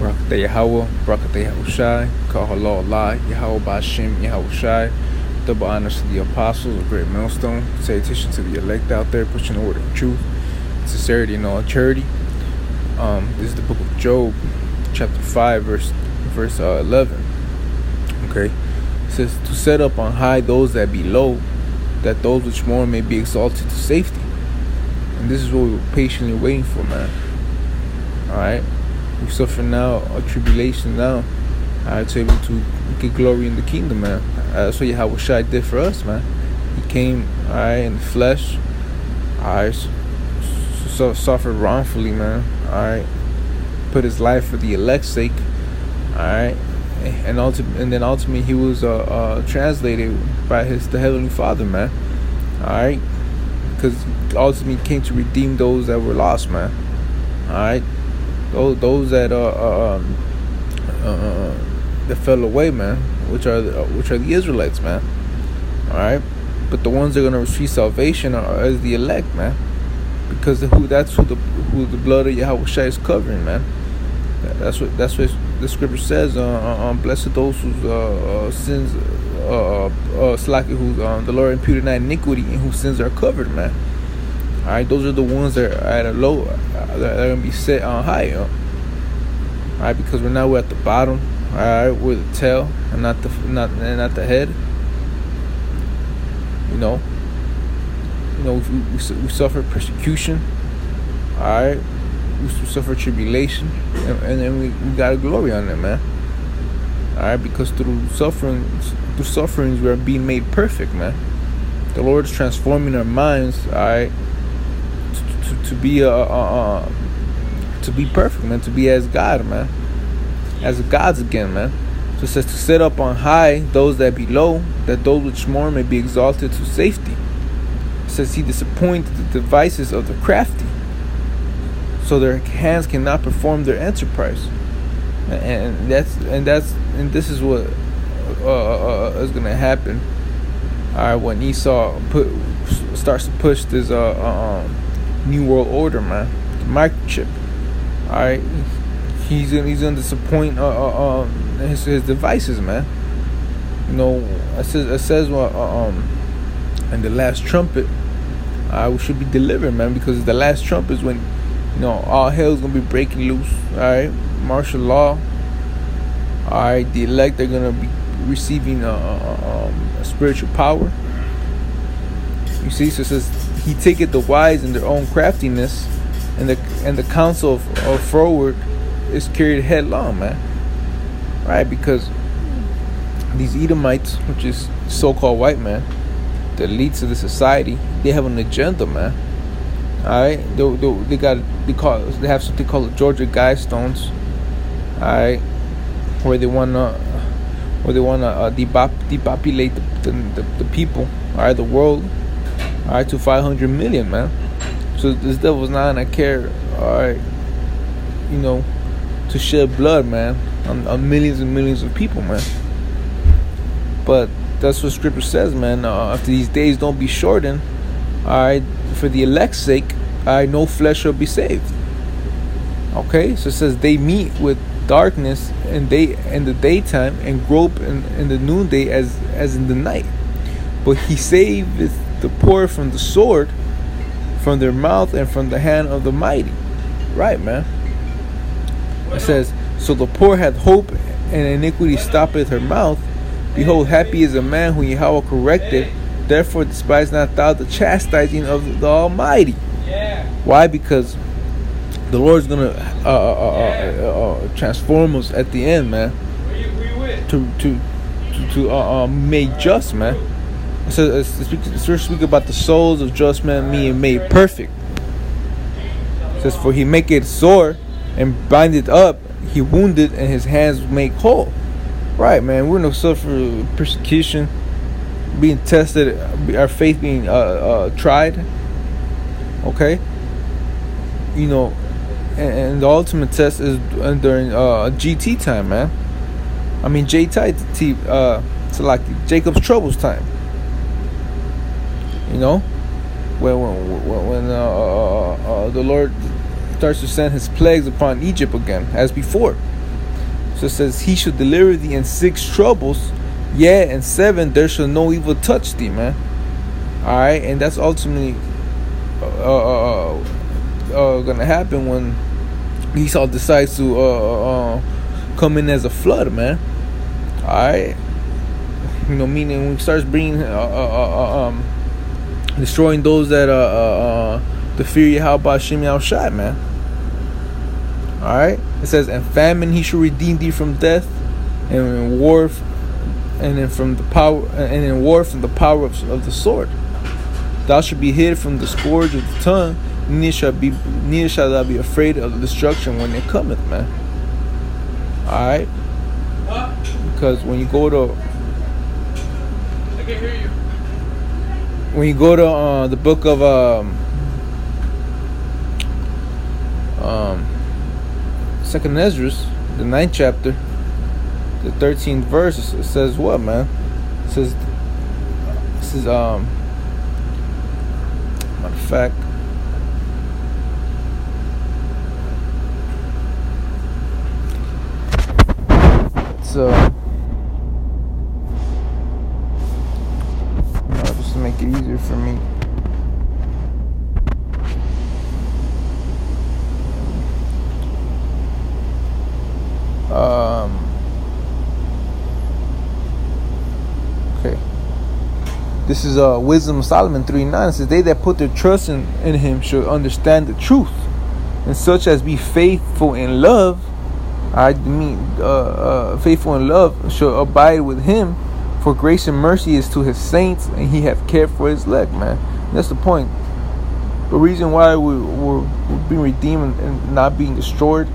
Barakatah Yahweh, Barakatah Yahushai, Kahala Allah, Yahweh Bashim, Yahushai. Double honors to the apostles, a great millstone. Salutation to the elect out there, pushing the word of truth, sincerity, and all charity. This is the book of Job, chapter 5, verse 11. Okay, it says, to set up on high those that be low, that those which mourn may be exalted to safety. And this is what we were patiently waiting for, man. Alright, we suffer now a tribulation now, to able to get glory in the kingdom, man. That's what Yahweh Shai did for us, man. He came, alright, in the flesh, alright, suffered wrongfully, man. Alright, put his life for the elect's sake, alright, and then ultimately he was translated by the Heavenly Father, man. Alright, because ultimately he came to redeem those that were lost, man. Alright, those that that fell away, man, which are the Israelites, man. Alright, but the ones that are gonna receive salvation are as the elect, man, because that's who the blood of Yahweh Shai is covering, man. That's what the scripture says. Blessed those whose sins, who the Lord imputed not iniquity, and whose sins are covered, man. All right, those are the ones that are at a low, that are gonna be set on high, you know? All right, because we're at the bottom. All right, we're the tail and not the head. You know, we suffer persecution. All right, we suffer tribulation, and then we got a glory on it, man. All right, because through sufferings we are being made perfect, man. The Lord is transforming our minds, all right, to be perfect, man, to be as God, man, as gods again, man. So it says to set up on high those that be low, that those which mourn may be exalted to safety. It says he disappointed the devices of the crafty, so their hands cannot perform their enterprise. And this is what is gonna happen. All right, when Esau starts to push this new world order, man, the microchip. All right, he's gonna disappoint his devices, man. You know, it says in the last trumpet, we should be delivered, man, because the last trumpet is when, you know, all hell is gonna be breaking loose. All right, martial law. All right, the elect are gonna be receiving a spiritual power. You see, so it says he taketh the wise in their own craftiness, and the counsel of froward is carried headlong, man. Right, because these Edomites, which is so-called white man, the elites of the society, they have an agenda, man. All right, they have something called the Georgia Guidestones. All right, where they wanna depopulate the people. All right, the world. All right, to 500 million, man. So this devil's not gonna care. All right, you know, to shed blood, man, on millions and millions of people, man. But that's what scripture says, man. After these days don't be shortened, all right, for the elect's sake, all right, no flesh shall be saved. Okay, so it says they meet with darkness in the daytime, and grope in the noonday as in the night. But he saveth the poor from the sword, from their mouth, and from the hand of the mighty. Right, man. It says, so the poor hath hope, and iniquity stoppeth her mouth. Behold, happy is a man whom Yahweh corrected. Therefore despise not thou the chastising of the Almighty. Why? Because the Lord's gonna transform us at the end, man. To make just, man. So speak about the souls of just men being made perfect. It says, for he maketh sore and bindeth up, he wounded and his hands make whole. Right, man. We're gonna suffer persecution, being tested, our faith being tried. Okay, you know, and the ultimate test is during GT time, man. I mean so like Jacob's troubles time. You know, when the Lord starts to send his plagues upon Egypt again, as before. So it says, he shall deliver thee in 6 troubles, yea, in 7 there shall no evil touch thee, man. Alright, and that's ultimately gonna happen when Esau decides to come in as a flood, man. Alright, meaning when he starts bringing destroying those that the fear Yahweh Shem Yahushai, man. Alright, it says, and famine he shall redeem thee from death, and in war from the power of the sword. Thou shalt be hid from the scourge of the tongue, neither shalt thou be afraid of the destruction when it cometh, man. Alright? Because when you go to, I can hear you. When you go to the book of Second Esdras, the 9th chapter, the 13th verse, it says what, man? It says matter of fact, it's just to make it easier for me. Okay. This is Wisdom of Solomon 3:9. It says, they that put their trust in him shall understand the truth, and such as be faithful in love, faithful in love shall abide with him, for grace and mercy is to his saints, and he hath cared for his elect, man. And that's the point. The reason why we're being redeemed and not being destroyed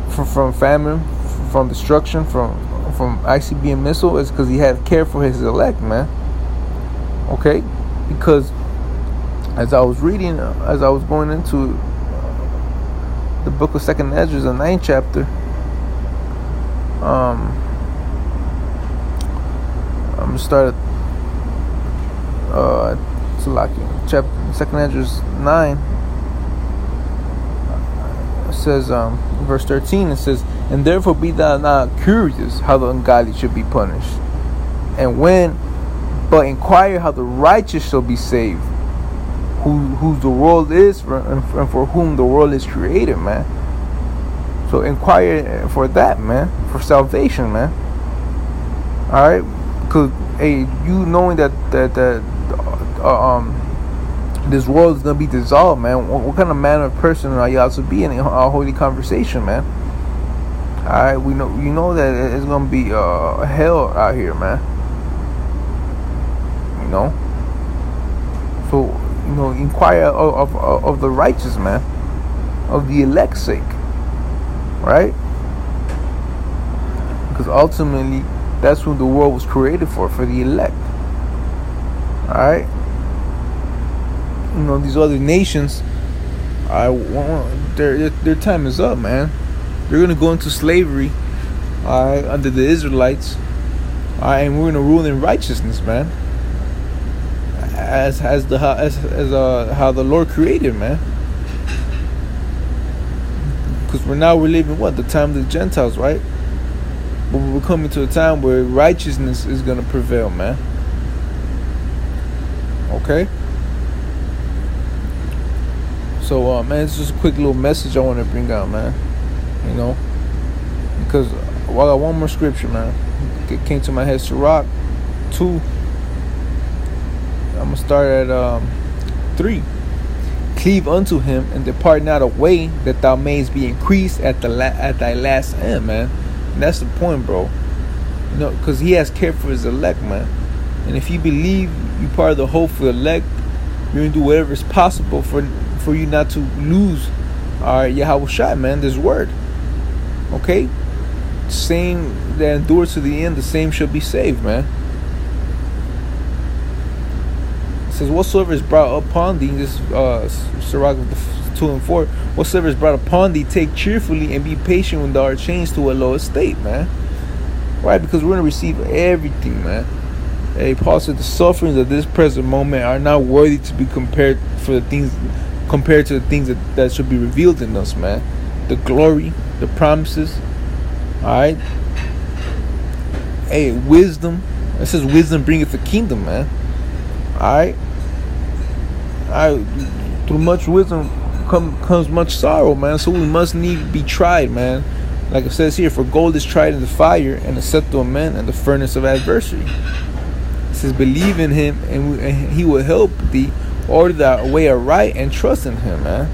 from famine, from destruction, from ICBM missile is because he had care for his elect, man. Okay, because as I was going into the book of Second Esdras, the 9th chapter, I'm gonna start at chapter Second Esdras 9. It says, verse 13, it says, and therefore be thou not curious how the ungodly should be punished, but inquire how the righteous shall be saved, whose the world is and for whom the world is created, man. So inquire for that, man, for salvation, man. All right, because you knowing that this world is gonna be dissolved, man. What kind of manner of person are you out to be in our holy conversation, man? Alright, you know that it's gonna be hell out here, man. So inquire of the righteous, man, of the elect's sake, right? Because ultimately, that's who the world was created for the elect. Alright. These other nations, their time is up, man. They're gonna go into slavery, under the Israelites, and we're gonna rule in righteousness, man. As how the Lord created, man. Because we're living the time of the Gentiles, right? But we're coming to a time where righteousness is gonna prevail, man. Okay. So, man, it's just a quick little message I want to bring out, man. Because I got one more scripture, man. It came to my head, Sirach 2. I'm gonna start at 3. Cleave unto him and depart not away, that thou mayest be increased at thy last end, man. And that's the point, bro. Because he has care for his elect, man. And if you believe you part of the hopeful elect, you're gonna do whatever is possible for you not to lose Yahweh Shai, man, this word. Okay? Same that endures to the end, the same shall be saved, man. It says, whatsoever is brought upon thee, this Sirach 2 and 4, whatsoever is brought upon thee, take cheerfully and be patient when thou art changed to a low estate, man. Right? Because we're going to receive everything, man. Hey, Paul said the sufferings of this present moment are not worthy to be compared to the things that should be revealed in us, man. The glory, the promises, Alright? Hey, wisdom. It says wisdom bringeth the kingdom, man. Alright? Alright, through much wisdom comes much sorrow, man. So we must need to be tried, man. Like it says here, for gold is tried in the fire, and the scepter of men, and the furnace of adversity. It says, believe in him, and he will help thee. Order thy way aright, and trust in him, man.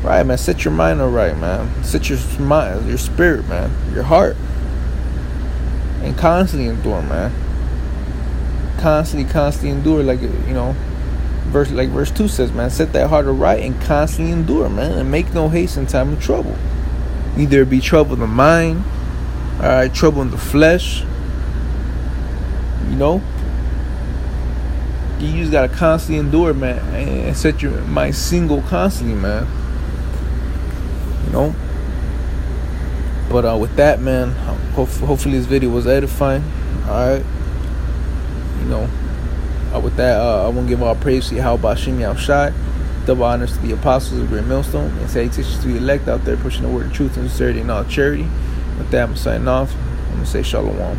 Right, man. Set your mind alright, man. Set your mind, your spirit, man, your heart, and constantly endure, man. Constantly endure, like, you know. Verse 2 says, man, set that heart aright and constantly endure, man, and make no haste in time of trouble. Either it be trouble in the mind, alright, trouble in the flesh, you know. You just gotta constantly endure, man, and set your mind single constantly, man. You know. But with that, man, hopefully this video was edifying. Alright. You know. With that, I want to give all praise to Yahweh Bashim Yahushai, double honors to the apostles of Great Millstone, and salutations to the elect out there pushing the word of truth and sincerity and all charity. With that, I'm signing off. I'm going to say Shalom.